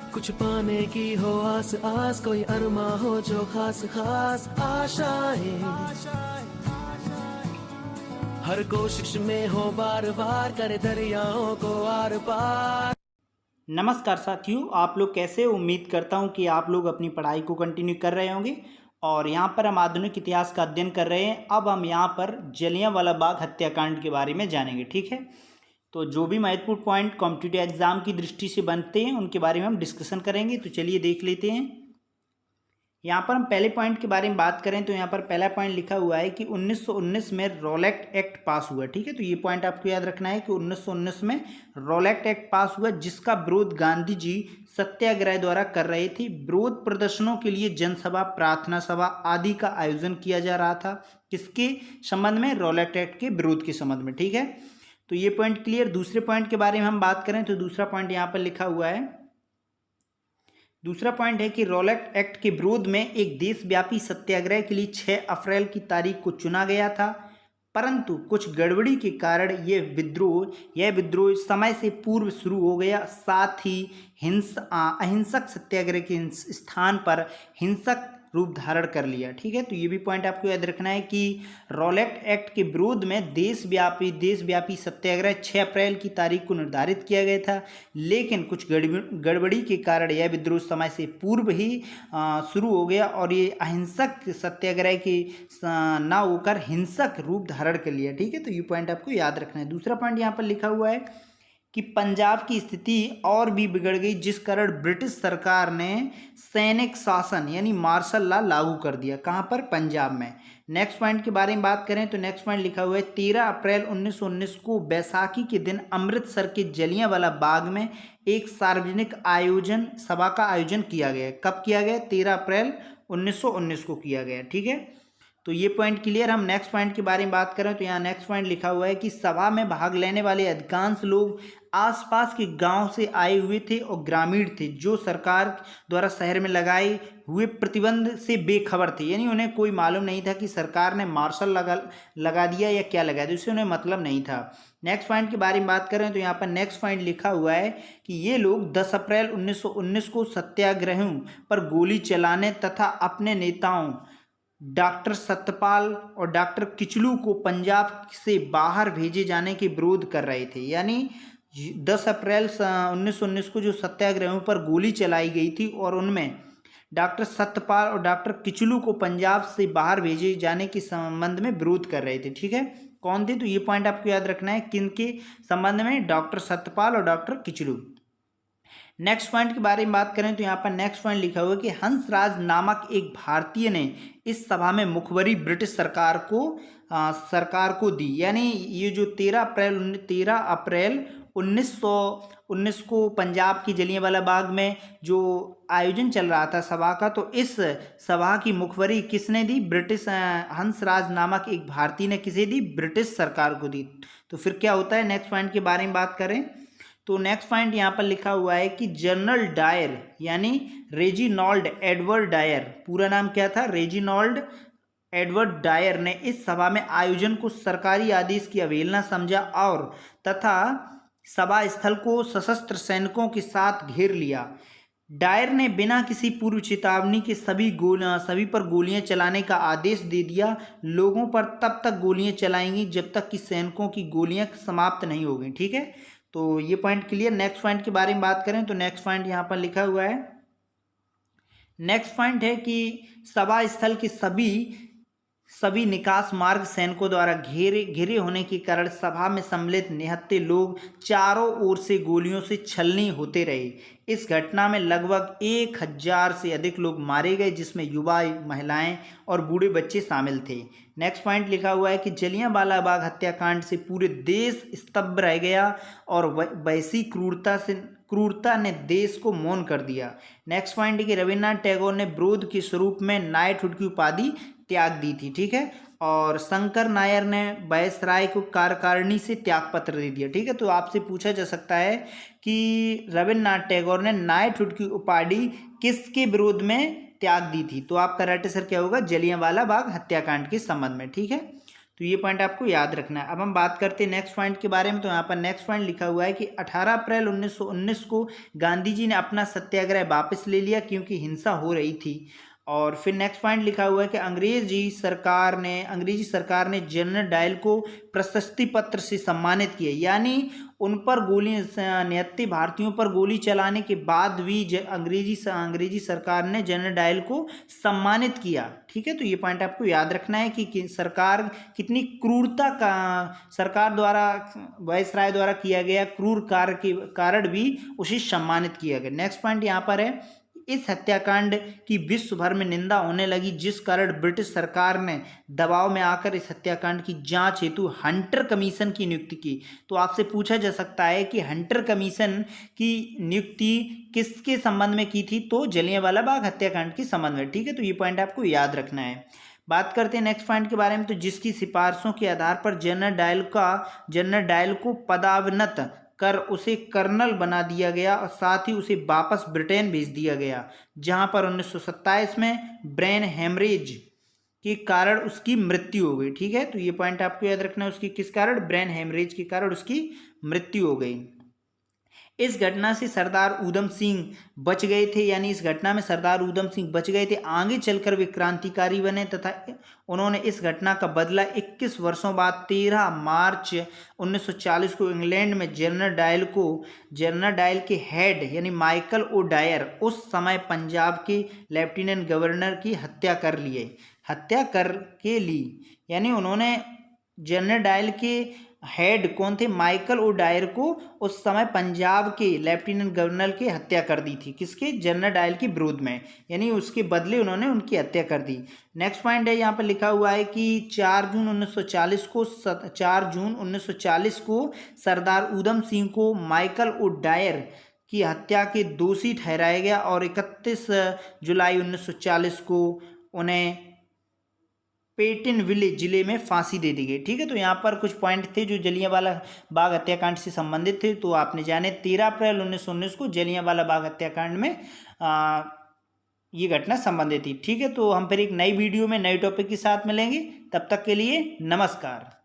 कुछ पाने की हो आस आस, कोई अरमा हो जो खास खास आशाएं, हर कोशिश में हो बार बार, करे दरियाओं को आर पार। नमस्कार साथियों, आप लोग कैसे? उम्मीद करता हूं कि आप लोग अपनी पढ़ाई को कंटिन्यू कर रहे होंगे। और यहाँ पर हम आधुनिक इतिहास का अध्ययन कर रहे हैं। अब हम यहाँ पर जलियांवाला बाग हत्याकांड के बारे में जानेंगे, ठीक है। तो जो भी महत्वपूर्ण पॉइंट कॉम्पिटिटिव एग्जाम की दृष्टि से बनते हैं उनके बारे में हम डिस्कशन करेंगे। तो चलिए देख लेते हैं। यहाँ पर हम पहले पॉइंट के बारे में बात करें तो यहाँ पर पहला पॉइंट लिखा हुआ है कि 1919 में रॉलेट एक्ट पास हुआ, ठीक है। तो ये पॉइंट आपको याद रखना है कि 1919 में रॉलेट एक्ट पास हुआ, जिसका विरोध गांधी जी सत्याग्रह द्वारा कर रहे थे। विरोध प्रदर्शनों के लिए जनसभा, प्रार्थना सभा आदि का आयोजन किया जा रहा था। किसके संबंध में? रॉलेट एक्ट के विरोध के संबंध में, ठीक है। तो ये पॉइंट क्लियर। दूसरे पॉइंट के बारे में हम बात करें तो दूसरा पॉइंट यहाँ पर लिखा हुआ है। दूसरा पॉइंट है कि रॉलेट एक्ट के विरोध में एक देशव्यापी सत्याग्रह के लिए 6 अप्रैल की तारीख को चुना गया था, परंतु कुछ गड़बड़ी के कारण यह विद्रोह समय से पूर्व शुरू हो गया। साथ ही अहिंसक सत्याग्रह के स्थान पर हिंसक रूप धारण कर लिया, ठीक है। तो ये भी पॉइंट आपको याद रखना है कि रॉलेट एक्ट के विरोध में देशव्यापी सत्याग्रह 6 अप्रैल की तारीख को निर्धारित किया गया था, लेकिन कुछ गड़बड़ी के कारण यह विद्रोह समय से पूर्व ही शुरू हो गया और ये अहिंसक सत्याग्रह के ना होकर हिंसक रूप धारण कर लिया, ठीक है। तो ये पॉइंट आपको याद रखना है। दूसरा पॉइंट यहाँ पर लिखा हुआ है कि पंजाब की स्थिति और भी बिगड़ गई, जिस कारण ब्रिटिश सरकार ने सैनिक शासन यानी मार्शल लॉ लागू कर दिया। कहाँ पर? पंजाब में। नेक्स्ट पॉइंट के बारे में बात करें तो नेक्स्ट पॉइंट लिखा हुआ है 13 अप्रैल 1919 को बैसाखी के दिन अमृतसर के जलियांवाला बाग में एक सार्वजनिक सभा का आयोजन किया गया। कब किया गया? 13 अप्रैल 1919 को किया गया, ठीक है। तो ये पॉइंट क्लियर। हम नेक्स्ट पॉइंट के बारे में बात करें तो यहाँ नेक्स्ट पॉइंट लिखा हुआ है कि सभा में भाग लेने वाले अधिकांश लोग आसपास के गांव से आए हुए थे और ग्रामीण थे, जो सरकार द्वारा शहर में लगाए हुए प्रतिबंध से बेखबर थे। यानी उन्हें कोई मालूम नहीं था कि सरकार ने मार्शल लगा दिया या क्या लगा दिया, उससे उन्हें मतलब नहीं था। नेक्स्ट पॉइंट के बारे में बात करें तो यहाँ पर नेक्स्ट पॉइंट लिखा हुआ है कि ये लोग 10 अप्रैल 1919 को सत्याग्रहियों पर गोली चलाने तथा अपने नेताओं डॉक्टर सत्यपाल और डॉक्टर किचलू को पंजाब से बाहर भेजे जाने के विरोध कर रहे थे। यानी 10 अप्रैल 1919 को जो सत्याग्रहियों पर गोली चलाई गई थी और उनमें डॉक्टर सत्यपाल और डॉक्टर किचलू को पंजाब से बाहर भेजे जाने के संबंध में विरोध कर रहे थे, ठीक है। कौन थे? तो ये पॉइंट आपको याद रखना है, किनके संबंध में? डॉक्टर सत्यपाल और डॉक्टर किचलू। नेक्स्ट पॉइंट के बारे में बात करें तो यहाँ पर नेक्स्ट पॉइंट लिखा हुआ है कि हंसराज नामक एक भारतीय ने इस सभा में मुखबरी ब्रिटिश सरकार को दी। यानी ये जो 13 अप्रैल 1919 को पंजाब की जलियांवाला बाग में जो आयोजन चल रहा था सभा का, तो इस सभा की मुखबरी किसने दी? हंसराज नामक एक भारतीय ने किसे दी? ब्रिटिश सरकार को दी। तो फिर क्या होता है? नेक्स्ट पॉइंट के बारे में बात करें तो नेक्स्ट पॉइंट यहाँ पर लिखा हुआ है कि जनरल डायर यानी रेजिनॉल्ड एडवर्ड डायर, पूरा नाम क्या था? रेजिनॉल्ड एडवर्ड डायर ने इस सभा में आयोजन को सरकारी आदेश की अवहेलना समझा और तथा सभा स्थल को सशस्त्र सैनिकों के साथ घेर लिया। डायर ने बिना किसी पूर्व चेतावनी के सभी पर गोलियां चलाने का आदेश दे दिया। लोगों पर तब तक गोलियां चलाएंगी जब तक कि सैनिकों की गोलियां समाप्त नहीं हो गई, ठीक है। तो ये पॉइंट क्लियर। नेक्स्ट पॉइंट के बारे में बात करें तो नेक्स्ट पॉइंट यहाँ पर लिखा हुआ है, नेक्स्ट पॉइंट है कि सभा स्थल के सभी निकास मार्ग सैनिकों द्वारा घेरे होने के कारण सभा में सम्मिलित निहत्थे लोग चारों ओर से गोलियों से छलनी होते रहे। इस घटना में लगभग 1000 से अधिक लोग मारे गए, जिसमें युवा, महिलाएं और बूढ़े बच्चे शामिल थे। नेक्स्ट पॉइंट लिखा हुआ है कि जलियांवाला बाग हत्याकांड से पूरे देश स्तब्ध रह गया और वैसी क्रूरता ने देश को मौन कर दिया। नेक्स्ट पॉइंट है कि रविन्द्रनाथ टैगोर ने विरोध के स्वरूप में नाइटहुड की उपाधि त्याग दी थी, ठीक है। और शंकर नायर ने वायसराय को कार्यकारिणी से त्यागपत्र दे दिया, ठीक है। तो आपसे पूछा जा सकता है कि रविन्द्रनाथ टैगोर ने नाइटहुड की उपाधि किसके विरोध में त्याग दी थी? तो आपका राइट आंसर क्या होगा? जलियांवाला बाग हत्याकांड के संबंध में, ठीक है। तो ये पॉइंट आपको याद रखना है। अब हम बात करते हैं नेक्स्ट पॉइंट के बारे में। तो यहाँ पर नेक्स्ट पॉइंट लिखा हुआ है कि 18 अप्रैल 1919 को गांधी जी ने अपना सत्याग्रह वापस ले लिया क्योंकि हिंसा हो रही थी। और फिर नेक्स्ट पॉइंट लिखा हुआ है कि अंग्रेजी सरकार ने जनरल डायल को प्रशस्ति पत्र से सम्मानित किया, यानी उन पर गोली 69 भारतीयों पर गोली चलाने के बाद भी अंग्रेजी सरकार ने जनरल डायल को सम्मानित किया। ठीक है, तो ये पॉइंट आपको याद रखना है कि सरकार कितनी क्रूरता का सरकार द्वारा वायसराय द्वारा किया गया क्रूर कार्य के कारण भी उसे सम्मानित किया गया। नेक्स्ट पॉइंट यहाँ पर है, इस हत्याकांड की विश्व भर में निंदा होने लगी, जिस कारण ब्रिटिश सरकार ने दबाव में आकर इस हत्याकांड की जांच हेतु हंटर कमीशन की नियुक्ति की। तो आपसे पूछा जा सकता है कि हंटर कमीशन की नियुक्ति किसके संबंध में की थी? तो जलियांवाला बाग हत्याकांड के संबंध में। ठीक है, तो ये पॉइंट आपको याद रखना है। बात करते हैं नेक्स्ट पॉइंट के बारे में। तो जिसकी सिफारिशों के आधार पर जनरल डायल को पदावनत कर उसे कर्नल बना दिया गया और साथ ही उसे वापस ब्रिटेन भेज दिया गया, जहां पर 1927 में ब्रेन हेमरेज के कारण उसकी मृत्यु हो गई। ठीक है, तो ये पॉइंट आपको याद रखना है, उसकी किस कारण? ब्रेन हेमरेज के कारण उसकी मृत्यु हो गई। इस घटना से सरदार ऊधम सिंह बच गए थे, यानी इस घटना में सरदार ऊधम सिंह बच गए थे। आगे चलकर वे क्रांतिकारी बने तथा उन्होंने इस घटना का बदला 21 वर्षों बाद 13 मार्च 1940 को इंग्लैंड में जनरल डायल के हेड यानी माइकल ओ डायर, उस समय पंजाब के लेफ्टिनेंट गवर्नर की हत्या कर के ली। यानी उन्होंने जनरल डायल के हेड कौन थे? माइकल ओ डायर को उस समय पंजाब के लेफ्टिनेंट गवर्नर की हत्या कर दी थी। किसके? जनरल डायल के विरोध में, यानी उसके बदले उन्होंने उनकी हत्या कर दी। नेक्स्ट पॉइंट है, यहाँ पर लिखा हुआ है कि 4 जून 1940 को सरदार ऊधम सिंह को माइकल ओ डायर की हत्या के दोषी ठहराया गया और 31 जुलाई 1940 को उन्हें पेटिनविले जिले में फांसी दे दी गई। ठीक है, तो यहाँ पर कुछ पॉइंट थे जो जलियांवाला बाग हत्याकांड से संबंधित थे, तो आपने जाने 13 अप्रैल 1919 को जलियांवाला बाग हत्याकांड में ये घटना संबंधित थी। ठीक है, तो हम फिर एक नई वीडियो में नए टॉपिक के साथ मिलेंगे, तब तक के लिए नमस्कार।